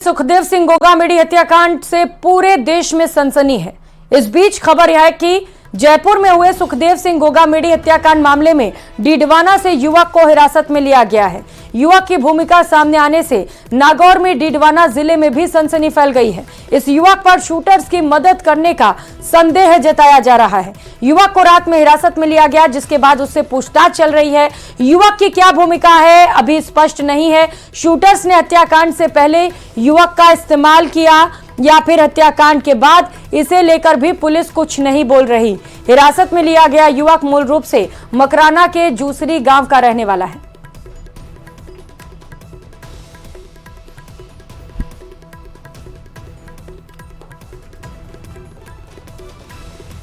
सुखदेव सिंह गोगामेडी हत्याकांड से पूरे देश में सनसनी है। इस बीच खबर यह है कि जयपुर में हुए सुखदेव सिंह गोगामेडी हत्याकांड मामले में डीडवाना से युवक को हिरासत में लिया गया है। युवक की भूमिका सामने आने से नागौर में डीडवाना जिले में भी सनसनी फैल गई है। इस युवक पर शूटर्स की मदद करने का संदेह जताया जा रहा है। युवक को रात में हिरासत में लिया गया, जिसके बाद उससे पूछताछ चल रही है। युवक की क्या भूमिका है अभी स्पष्ट नहीं है। शूटर्स ने हत्याकांड से पहले युवक का इस्तेमाल किया या फिर हत्याकांड के बाद, इसे लेकर भी पुलिस कुछ नहीं बोल रही। हिरासत में लिया गया युवक मूल रूप से मकराना के जूसरी गांव का रहने वाला है।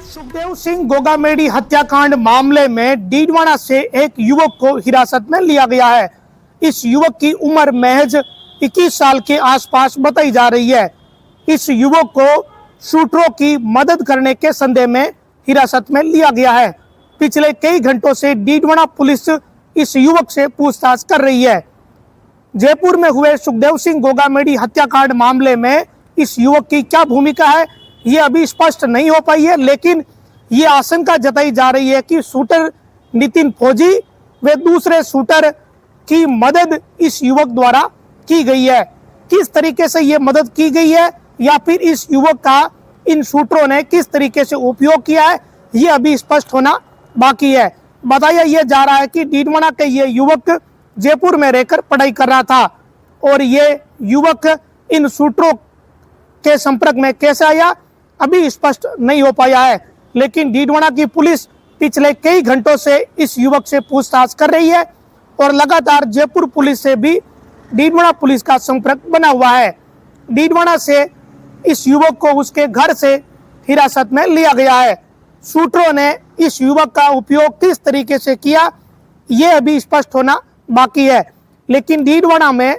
सुखदेव सिंह गोगामेडी हत्याकांड मामले में डीडवाना से एक युवक को हिरासत में लिया गया है। इस युवक की उम्र महज 21 साल के आसपास बताई जा रही है। इस युवक को शूटरों की मदद करने के संदेह में हिरासत में लिया गया है। पिछले कई घंटों से डीडवाना पुलिस इस युवक से पूछताछ कर रही है। जयपुर में हुए सुखदेव सिंह गोगामेडी हत्याकांड मामले में इस युवक की क्या भूमिका है, ये अभी स्पष्ट नहीं हो पाई है, लेकिन ये आशंका जताई जा रही है कि शूटर नितिन फौजी व दूसरे शूटर की मदद इस युवक द्वारा की गई है। किस तरीके से ये मदद की गई है या फिर इस युवक का इन शूटरों ने किस तरीके से उपयोग किया है, ये अभी स्पष्ट होना बाकी है। बताया यह जा रहा है कि डीडवाना के ये युवक जयपुर में रहकर पढ़ाई कर रहा था और ये युवक इन शूटरों के संपर्क में कैसे आया अभी स्पष्ट नहीं हो पाया है। लेकिन डीडवाना की पुलिस पिछले कई घंटों से इस युवक से पूछताछ कर रही है और लगातार जयपुर पुलिस से भी डीडवाना पुलिस का संपर्क बना हुआ है। डीडवाना से इस युवक को उसके घर से हिरासत में लिया गया है। शूटरों ने इस युवक का उपयोग किस तरीके से किया, ये अभी स्पष्ट होना बाकी है। लेकिन डीडवाना में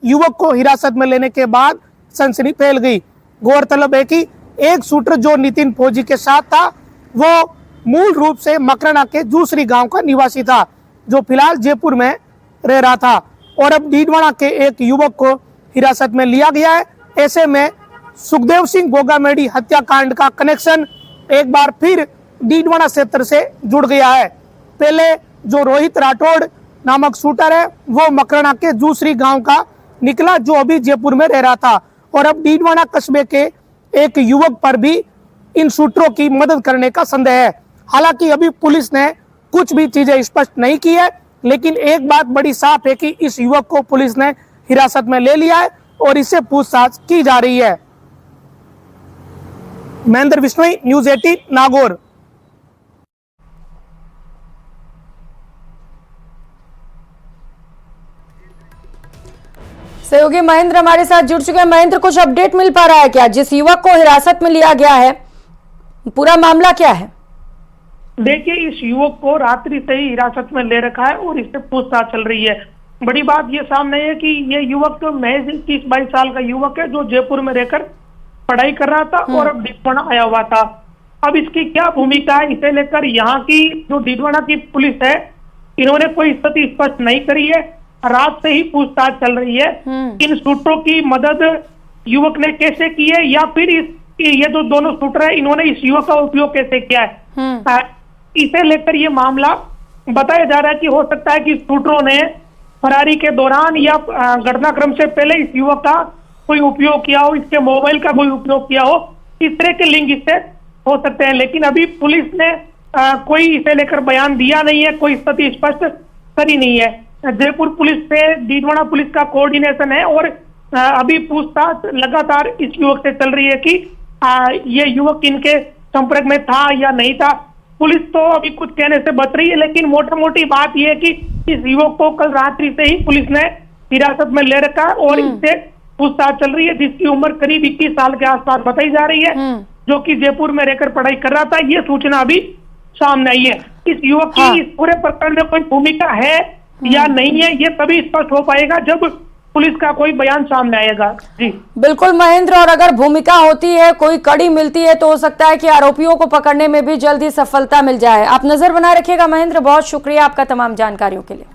युवक को हिरासत में लेने के बाद सनसनी फैल गई। गौरतलब है कि एक शूटर जो नितिन फौजी के साथ था, वो मूल रूप से मकराना के जूसरी गांव का निवासी था, जो फिलहाल जयपुर में रह रहा था। और अब डीडवाना के एक युवक को हिरासत में लिया गया है। ऐसे में सुखदेव सिंह गोगामेडी हत्याकांड का कनेक्शन एक बार फिर डीडवाना क्षेत्र से जुड़ गया है। पहले जो रोहित राठौड़ नामक शूटर है, वो मकराना के जूसरी गांव का निकला, जो अभी जयपुर में रह रहा था। और अब डीडवाना कस्बे के एक युवक पर भी इन शूटरों की मदद करने का संदेह है। हालांकि अभी पुलिस ने कुछ भी चीजें स्पष्ट नहीं की है, लेकिन एक बात बड़ी साफ है कि इस युवक को पुलिस ने हिरासत में ले लिया है और इससे पूछताछ की जा रही है। महेंद्र बिश्नोई, न्यूज़ 18 नागौर। सहयोगी महेंद्र हमारे साथ जुड़ चुके हैं। महेंद्र, कुछ अपडेट मिल पा रहा है क्या? जिस युवक को हिरासत में लिया गया है, पूरा मामला क्या है? देखिए, इस युवक को रात्रि से ही हिरासत में ले रखा है और इससे पूछताछ चल रही है। बड़ी बात ये सामने है कि ये युवक तो महज 21-22 साल का युवक है, जो जयपुर में रहकर पढ़ाई कर रहा था और अब डीडवाना आया हुआ था। अब इसकी क्या भूमिका है, इसे लेकर यहाँ की जो डीडवाना की पुलिस है, इन्होंने कोई स्थिति स्पष्ट नहीं करी है। रात से ही पूछताछ चल रही है। इन शूटरों की मदद युवक ने कैसे की है या फिर ये जो दोनों शूटर है, इन्होंने इस युवक का उपयोग कैसे किया है, इसे लेकर ये मामला बताया जा रहा है कि हो सकता है कि शूटरों ने फरारी के दौरान या घटनाक्रम से पहले इस युवक का कोई उपयोग किया हो, इसके मोबाइल का कोई उपयोग किया हो। इस तरह के लिंक इससे हो सकते हैं, लेकिन अभी पुलिस ने कोई इसे लेकर बयान दिया नहीं है, कोई स्थिति स्पष्ट करी नहीं है। जयपुर पुलिस से डीडवाना पुलिस का कोऑर्डिनेशन है और अभी पूछताछ लगातार इस युवक से चल रही है कि ये युवक इनके संपर्क में था या नहीं था। पुलिस तो अभी कुछ कहने से बच रही है, लेकिन मोटा मोटी बात यह है कि इस युवक को कल रात्रि से ही पुलिस ने हिरासत में ले रखा है और इससे पूछताछ चल रही है, जिसकी उम्र करीब 21 साल के आसपास बताई जा रही है, जो कि जयपुर में रहकर पढ़ाई कर रहा था। ये सूचना अभी सामने आई है। इस युवक की इस पूरे प्रकरण में कोई भूमिका है या नहीं है, ये तभी स्पष्ट हो पाएगा जब पुलिस का कोई बयान सामने आएगा। जी बिल्कुल महेंद्र, और अगर भूमिका होती है, कोई कड़ी मिलती है, तो हो सकता है कि आरोपियों को पकड़ने में भी जल्दी सफलता मिल जाए। आप नजर बनाए रखिएगा महेंद्र, बहुत शुक्रिया आपका तमाम जानकारियों के लिए।